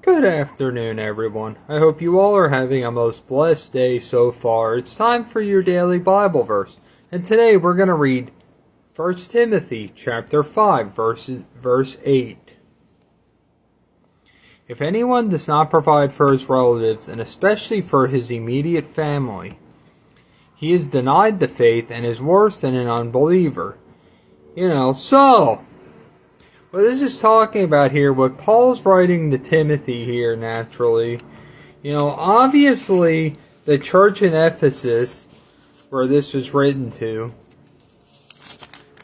Good afternoon, everyone. I hope you all are having a most blessed day so far. It's time for your daily Bible verse. And today we're going to read 1 Timothy chapter 5, verse 8. If anyone does not provide for his relatives, and especially for his immediate family, he is denied the faith and is worse than an unbeliever. What this is talking about here, what Paul's writing to Timothy here, naturally, obviously the church in Ephesus, where this was written to,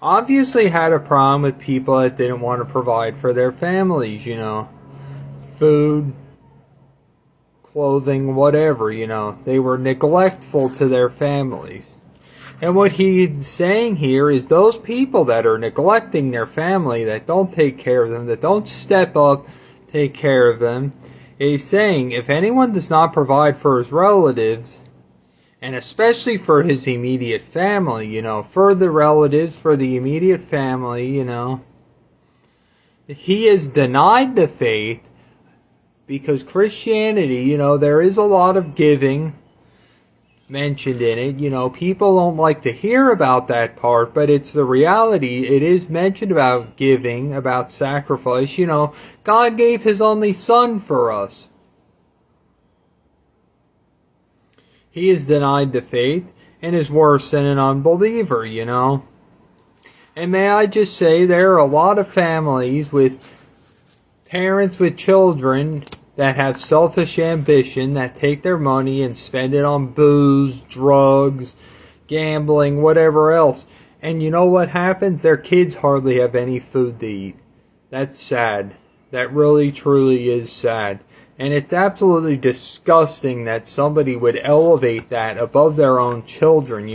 obviously had a problem with people that didn't want to provide for their families, food, clothing, whatever, they were neglectful to their families. And what he's saying here is those people that are neglecting their family, that don't take care of them, that don't step up, take care of them, he's saying if anyone does not provide for his relatives, and especially for his immediate family, for the relatives, for the immediate family, he is denied the faith, because Christianity, there is a lot of giving mentioned in it. People don't like to hear about that part, but it's the reality. It is mentioned about giving, about sacrifice. God gave His only Son for us. He is denied the faith and is worse than an unbeliever, And may I just say, there are a lot of families with parents with children that have selfish ambition, that take their money and spend it on booze, drugs, gambling, whatever else. And you know what happens? Their kids hardly have any food to eat. That's sad. That really, truly is sad. And it's absolutely disgusting that somebody would elevate that above their own children,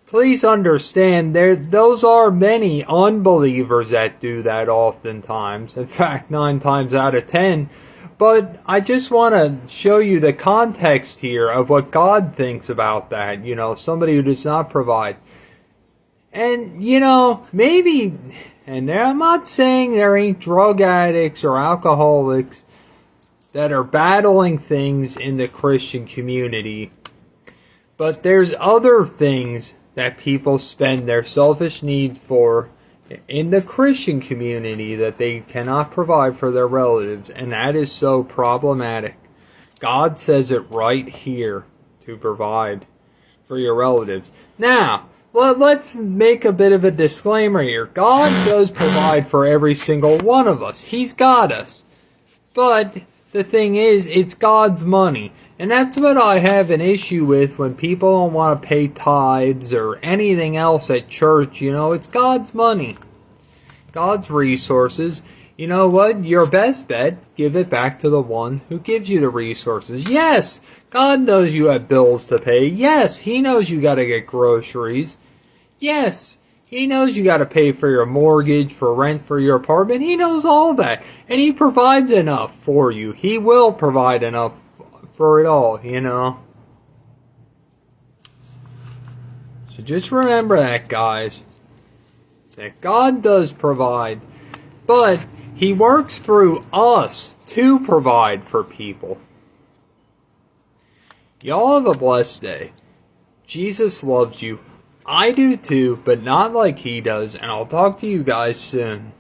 Please understand, those are many unbelievers that do that oftentimes. In fact, 9 times out of 10. But I just want to show you the context here of what God thinks about that, somebody who does not provide. And, maybe, and I'm not saying there ain't drug addicts or alcoholics that are battling things in the Christian community, but there's other things that people spend their selfish needs for in the Christian community that they cannot provide for their relatives, and that is so problematic. God says it right here to provide for your relatives. Now, let's make a bit of a disclaimer here. God does provide for every single one of us. He's got us. But the thing is, it's God's money. And that's what I have an issue with when people don't want to pay tithes or anything else at church. It's God's money. God's resources. You know what? Your best bet, give it back to the one who gives you the resources. Yes, God knows you have bills to pay. Yes, He knows you got to get groceries. Yes, He knows you got to pay for your mortgage, for rent for your apartment. He knows all that. And He provides enough for you. He will provide enough for it all, So just remember that, guys. That God does provide, but He works through us to provide for people. Y'all have a blessed day. Jesus loves you. I do too, but not like He does, and I'll talk to you guys soon.